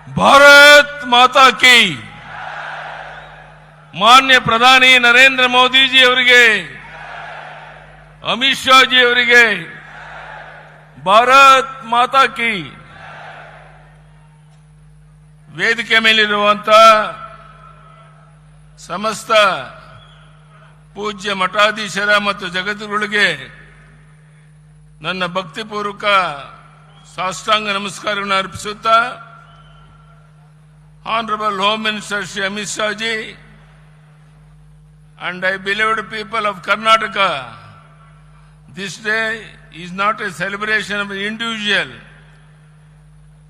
ಭಾರತ್ ಮಾತಾ ಕಿ. ಮಾನ್ಯ ಪ್ರಧಾನಿ ನರೇಂದ್ರ ಮೋದಿಜಿ ಅವರಿಗೆ, ಅಮಿತ್ ಶಾ ಜಿ ಅವರಿಗೆ ಭಾರತ್ ಮಾತಾ ಕಿ. ವೇದಿಕೆ ಮೇಲಿರುವಂತಹ ಸಮಸ್ತ ಪೂಜ್ಯ ಮಠಾಧೀಶರ ಮತ್ತು ಜಗದ್ಗುರುಗಳಿಗೆ ನನ್ನ ಭಕ್ತಿಪೂರ್ವಕ ಸಾಷ್ಟಾಂಗ ನಮಸ್ಕಾರವನ್ನು ಅರ್ಪಿಸುತ್ತಾ, Honorable Home Minister Shri Amit Shah ji and I beloved people of Karnataka, this day is not a celebration of an individual.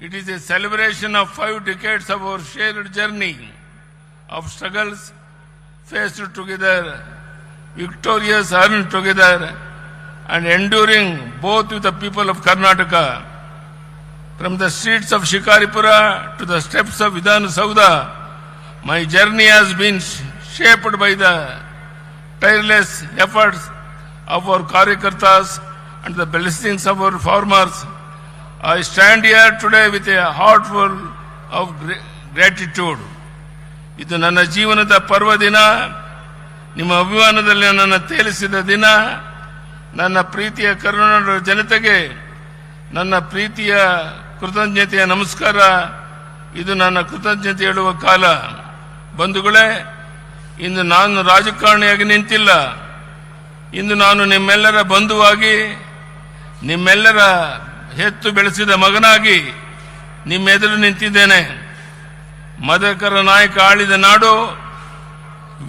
It is a celebration of 5 decades of our shared journey of struggles faced together, victorious earned together, and enduring both with the people of Karnataka. From the streets of Shikaripura to the steps of Vidhan Saudha, my journey has been shaped by the tireless efforts of our Karyakartas and the blessings of our farmers. I stand here today with a heart full of gratitude. ಇದು ನನ್ನ ಜೀವನದ ಪರ್ವ ದಿನ, ನಿಮ್ಮ ಅಭಿಮಾನದಲ್ಲಿ ನನ್ನನ್ನು ತೇಲಿಸಿದ ದಿನ. ನನ್ನ ಪ್ರೀತಿಯ ಕರುನಾಡ ಜನತೆಗೆ ನನ್ನ ಪ್ರೀತಿಯ ಕೃತಜ್ಞತೆಯ ನಮಸ್ಕಾರ. ಇದು ನನ್ನ ಕೃತಜ್ಞತೆ ಹೇಳುವ ಕಾಲ. ಬಂಧುಗಳೇ, ಇಂದು ನಾನು ರಾಜಕಾರಣಿಯಾಗಿ ನಿಂತಿಲ್ಲ. ಇಂದು ನಾನು ನಿಮ್ಮೆಲ್ಲರ ಬಂಧುವಾಗಿ, ನಿಮ್ಮೆಲ್ಲರ ಹೆತ್ತು ಬೆಳೆಸಿದ ಮಗನಾಗಿ ನಿಮ್ಮೆದುರು ನಿಂತಿದ್ದೇನೆ. ಮದಕರ ನಾಯಕ ಆಳಿದ ನಾಡು,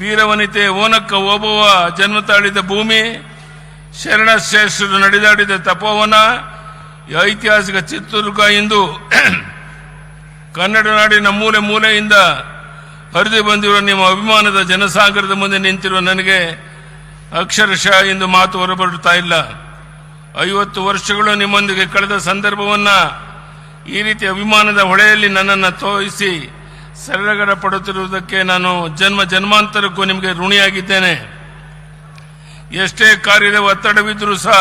ವೀರವನಿತೆ ಓನಕ್ಕ ಓಬವ್ವ ಜನ್ಮ ತಾಳಿದ ಭೂಮಿ, ಶರಣ ಶ್ರೇಷ್ಠರು ನಡೆದಾಡಿದ ತಪೋವನ, ಐತಿಹಾಸಿಕ ಚಿತ್ರದುರ್ಗ ಇಂದು ಕನ್ನಡ ನಾಡಿನ ಮೂಲೆ ಮೂಲೆಯಿಂದ ಹರಿದು ಬಂದಿರುವ ನಿಮ್ಮ ಅಭಿಮಾನದ ಜನಸಾಗರದ ಮುಂದೆ ನಿಂತಿರುವ ನನಗೆ ಅಕ್ಷರಶಃ ಇಂದು ಮಾತು ಹೊರಬರುತ್ತಾ ಇಲ್ಲ. 50 ವರ್ಷಗಳು ನಿಮ್ಮೊಂದಿಗೆ ಕಳೆದ ಸಂದರ್ಭವನ್ನ ಈ ರೀತಿ ಅಭಿಮಾನದ ಹೊಳೆಯಲ್ಲಿ ನನ್ನನ್ನು ತೋರಿಸಿ ಸರಳಗರ ಪಡುತ್ತಿರುವುದಕ್ಕೆ ನಾನು ಜನ್ಮ ಜನ್ಮಾಂತರಕ್ಕೂ ನಿಮಗೆ ಋಣಿಯಾಗಿದ್ದೇನೆ. ಎಷ್ಟೇ ಕಾರ್ಯದ ಒತ್ತಡವಿದ್ದರೂ ಸಹ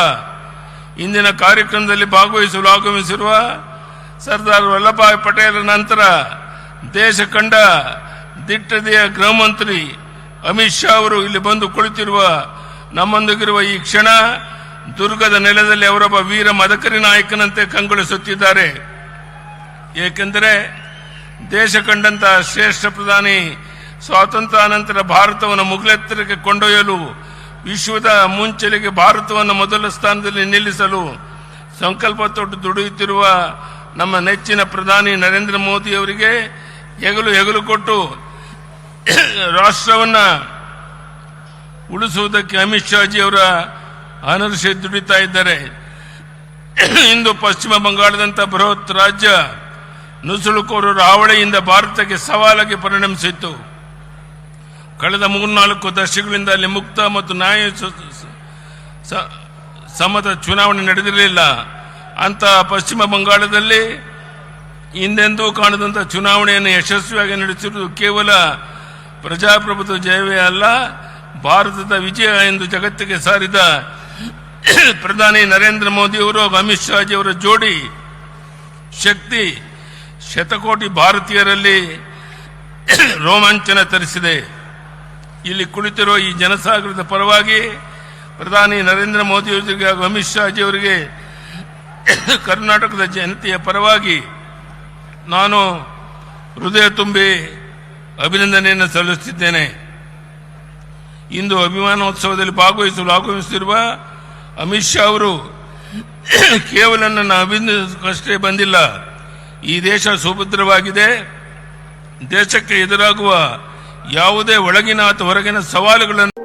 ಇಂದಿನ ಕಾರ್ಯಕ್ರಮದಲ್ಲಿ ಭಾಗವಹಿಸಲು ಆಗಮಿಸಿರುವ ಸರ್ದಾರ್ ವಲ್ಲಭಭಾಯಿ ಪಟೇಲ್ ನಂತರ ದೇಶ ಕಂಡ ದಿಟ್ಟತೆಯ ಗೃಹ ಮಂತ್ರಿ ಅಮಿತ್ ಶಾ ಅವರು ಇಲ್ಲಿ ಬಂದು ಕುಳಿತಿರುವ ನಮ್ಮೊಂದಿಗಿರುವ ಈ ಕ್ಷಣ, ದುರ್ಗದ ನೆಲದಲ್ಲಿ ಅವರೊಬ್ಬ ವೀರ ಮದಕರಿ ನಾಯಕನಂತೆ ಕಂಗೊಳಿಸುತ್ತಿದ್ದಾರೆ. ಏಕೆಂದರೆ ದೇಶ ಕಂಡಂತಹ ಶ್ರೇಷ್ಠ ಪ್ರಧಾನಿ ಸ್ವಾತಂತ್ರ್ಯಾನಂತರ ಭಾರತವನ್ನು ಮುಗಿಲೆತ್ತರಕ್ಕೆ ಕೊಂಡೊಯ್ಯಲು, ವಿಶ್ವದ ಮುಂಚೆಲೆಗೆ ಭಾರತವನ್ನು ಮೊದಲ ಸ್ಥಾನದಲ್ಲಿ ನಿಲ್ಲಿಸಲು ಸಂಕಲ್ಪ ತೊಟ್ಟು ದುಡಿಯುತ್ತಿರುವ ನಮ್ಮ ನೆಚ್ಚಿನ ಪ್ರಧಾನಿ ನರೇಂದ್ರ ಮೋದಿ ಅವರಿಗೆ ಹೆಗಲು ಕೊಟ್ಟು ರಾಷ್ಟ್ರವನ್ನ ಉಳಿಸುವುದಕ್ಕೆ ಅಮಿತ್ ಶಾ ಜಿ ಅವರ ಅನರ್ಷೆ ದುಡಿತಾ ಇದ್ದಾರೆ. ಇಂದು ಪಶ್ಚಿಮ ಬಂಗಾಳದಂಥ ಬೃಹತ್ ರಾಜ್ಯ ನುಸುಳುಕೋರರ ಹಾವಳಿಯಿಂದ ಭಾರತಕ್ಕೆ ಸವಾಲಾಗಿ ಪರಿಣಮಿಸಿತ್ತು. ಕಳೆದ 3-4 ದಶಕಗಳಿಂದ ಅಲ್ಲಿ ಮುಕ್ತ ಮತ್ತು ನ್ಯಾಯ ಸಮ್ಮತ ಚುನಾವಣೆ ನಡೆದಿರಲಿಲ್ಲ. ಅಂತ ಪಶ್ಚಿಮ ಬಂಗಾಳದಲ್ಲಿ ಹಿಂದೆಂದೂ ಕಾಣದಂಥ ಚುನಾವಣೆಯನ್ನು ಯಶಸ್ವಿಯಾಗಿ ನಡೆಸಿರುವುದು ಕೇವಲ ಪ್ರಜಾಪ್ರಭುತ್ವ ಜಯವೇ ಅಲ್ಲ, ಭಾರತದ ವಿಜಯ ಎಂದು ಜಗತ್ತಿಗೆ ಸಾರಿದ ಪ್ರಧಾನಿ ನರೇಂದ್ರ ಮೋದಿ ಅವರು ಅಮಿತ್ ಶಾ ಜಿ ಅವರ ಜೋಡಿ ಶಕ್ತಿ ಶತಕೋಟಿ ಭಾರತೀಯರಲ್ಲಿ ರೋಮಾಂಚನ ತರಿಸಿದೆ. ಇಲ್ಲಿ ಕುಳಿತಿರುವ ಈ ಜನಸಾಗರದ ಪರವಾಗಿ ಪ್ರಧಾನಿ ನರೇಂದ್ರ ಮೋದಿ ಅವರಿಗೆ ಹಾಗೂ ಅಮಿತ್ ಶಾ ಜಿ ಅವರಿಗೆ ಕರ್ನಾಟಕದ ಜನತೆಯ ಪರವಾಗಿ ನಾನು ಹೃದಯ ತುಂಬಿ ಅಭಿನಂದನೆಯನ್ನು ಸಲ್ಲಿಸುತ್ತಿದ್ದೇನೆ. ಇಂದು ಅಭಿಮಾನೋತ್ಸವದಲ್ಲಿ ಭಾಗವಹಿಸಲು ಆಗಮಿಸುತ್ತಿರುವ ಅಮಿತ್ ಶಾ ಅವರು ಕೇವಲ ನನ್ನ ಅಭಿನಂದನೆಗಷ್ಟೇ ಬಂದಿಲ್ಲ. ಈ ದೇಶ ಸುಭದ್ರವಾಗಿದೆ. ದೇಶಕ್ಕೆ ಎದುರಾಗುವ ಯಾವುದೇ ಒಳಗಿನ ಅಥವಾ ಹೊರಗಿನ ಸವಾಲುಗಳನ್ನು